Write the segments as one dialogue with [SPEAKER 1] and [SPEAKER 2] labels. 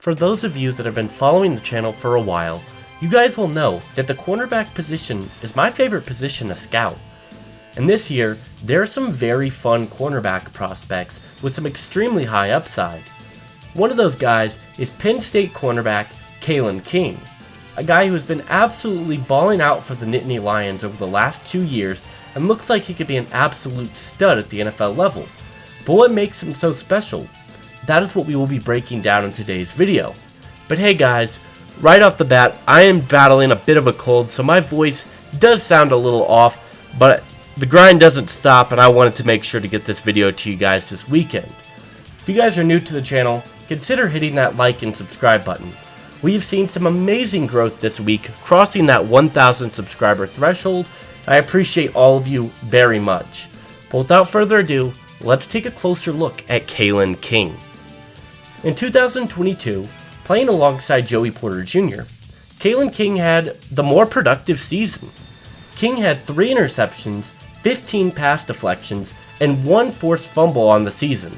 [SPEAKER 1] For those of you that have been following the channel for a while, you guys will know that the cornerback position is my favorite position to scout. And this year, there are some very fun cornerback prospects with some extremely high upside. One of those guys is Penn State cornerback Kalen, a guy who has been absolutely balling out for the Nittanylions over the last 2 years and looks like he could be an absolute stud at the NFL level. But what makes him so special? That is what we will be breaking down in today's video. But hey guys, right off the bat, I am battling a bit of a cold, so my voice does sound a little off, but the grind doesn't stop and I wanted to make sure to get this video to you guys this weekend. If you guys are new to the channel, consider hitting that like and subscribe button. We've seen some amazing growth this week, crossing that 1,000 subscriber threshold. I appreciate all of you very much. But without further ado, let's take a closer look at Kalen. In 2022, playing alongside Joey Porter Jr., Kalen had the more productive season. King had 3 interceptions, 15 pass deflections, and 1 forced fumble on the season.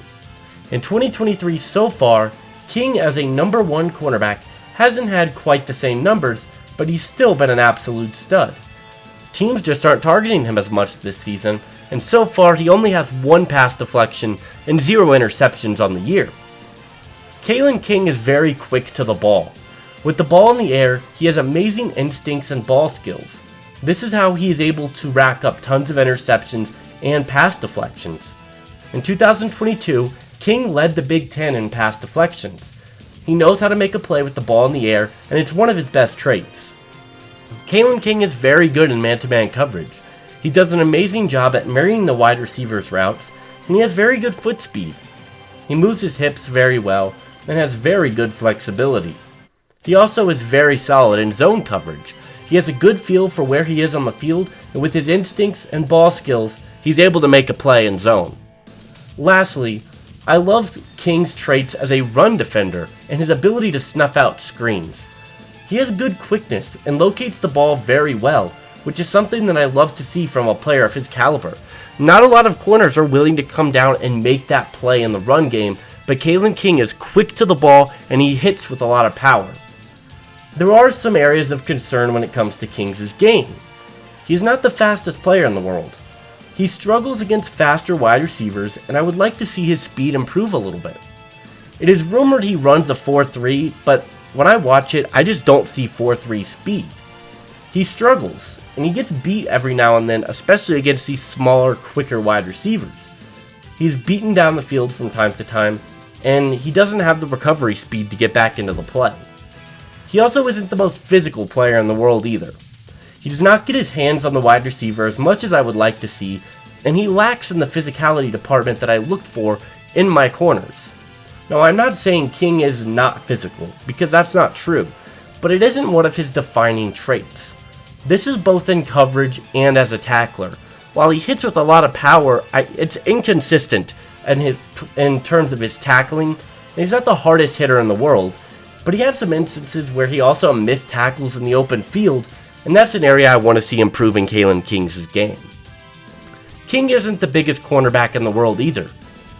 [SPEAKER 1] In 2023 so far, King as a number 1 cornerback hasn't had quite the same numbers, but he's still been an absolute stud. Teams just aren't targeting him as much this season, and so far he only has 1 pass deflection and 0 interceptions on the year. Kalen is very quick to the ball. With the ball in the air, he has amazing instincts and ball skills. This is how he is able to rack up tons of interceptions and pass deflections. In 2022, King led the Big Ten in pass deflections. He knows how to make a play with the ball in the air, and it's one of his best traits. Kalen is very good in man-to-man coverage. He does an amazing job at marrying the wide receivers' routes, and he has very good foot speed. He moves his hips very well, and has very good flexibility. He also is very solid in zone coverage. He has a good feel for where he is on the field, and with his instincts and ball skills, he's able to make a play in zone. Lastly, I love King's traits as a run defender and his ability to snuff out screens. He has good quickness and locates the ball very well, which is something that I love to see from a player of his caliber. Not a lot of corners are willing to come down and make that play in the run game, but Kalen is quick to the ball and he hits with a lot of power. There are some areas of concern when it comes to King's game. He is not the fastest player in the world. He struggles against faster wide receivers, and I would like to see his speed improve a little bit. It is rumored he runs a 4.3, but when I watch it, I just don't see 4.3 speed. He struggles, and he gets beat every now and then, especially against these smaller, quicker wide receivers. He's beaten down the field from time to time, and he doesn't have the recovery speed to get back into the play. He also isn't the most physical player in the world either. He does not get his hands on the wide receiver as much as I would like to see, and he lacks in the physicality department that I look for in my corners. Now, I'm not saying King is not physical, because that's not true, but it isn't one of his defining traits. This is both in coverage and as a tackler. While he hits with a lot of power, it's inconsistent in terms of his tackling. He's not the hardest hitter in the world, but he has some instances where he also missed tackles in the open field, and that's an area I want to see improving King's game. King isn't the biggest cornerback in the world either.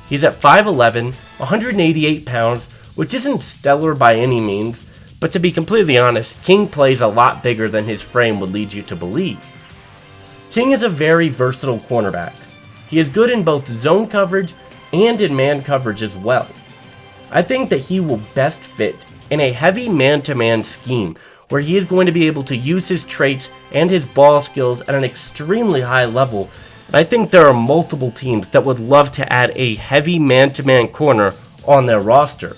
[SPEAKER 1] He's at 5'11", 188 pounds, which isn't stellar by any means, but to be completely honest, King plays a lot bigger than his frame would lead you to believe. King is a very versatile cornerback. He is good in both zone coverage and in man coverage as well. I think that he will best fit in a heavy man-to-man scheme where he is going to be able to use his traits and his ball skills at an extremely high level, and I think there are multiple teams that would love to add a heavy man-to-man corner on their roster.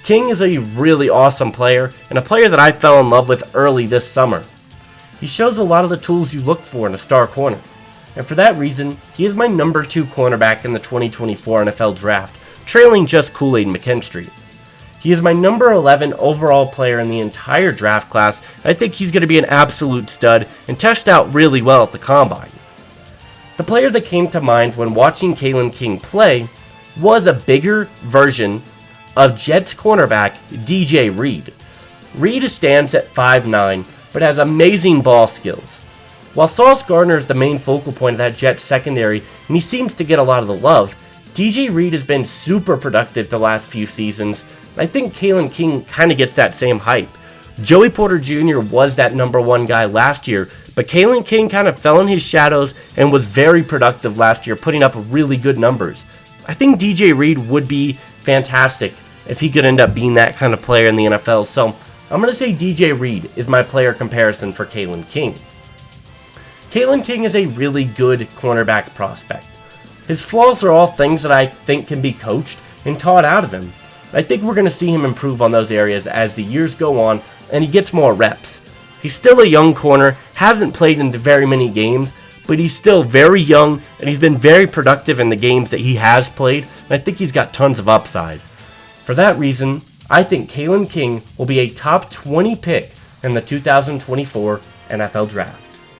[SPEAKER 1] King is a really awesome player, and a player that I fell in love with early this summer. He shows a lot of the tools you look for in a star corner, and for that reason, he is my number 2 cornerback in the 2024 NFL Draft, trailing just Kool-Aid McKinstry. He is my number 11 overall player in the entire draft class, and I think he's going to be an absolute stud and test out really well at the Combine. The player that came to mind when watching Kalen play was a bigger version of Jets cornerback DJ Reed. Reed stands at 5'9", but has amazing ball skills. While Sauce Gardner is the main focal point of that Jets secondary, and he seems to get a lot of the love, DJ Reed has been super productive the last few seasons. I think Kalenking kind of gets that same hype. Joey Porter Jr. was that number one guy last year, but Kalenking kind of fell in his shadows and was very productive last year, putting up really good numbers. I think DJ Reed would be fantastic if he could end up being that kind of player in the NFL, so I'm going to say DJ Reed is my player comparison for Kalenking. Kalenking is a really good cornerback prospect. His flaws are all things that I think can be coached and taught out of him. I think we're going to see him improve on those areas as the years go on and he gets more reps. He's still a young corner, hasn't played in very many games, but he's still very young and he's been very productive in the games that he has played, and I think he's got tons of upside. For that reason, I think Kalenking will be a top 20 pick in the 2024 NFL Draft.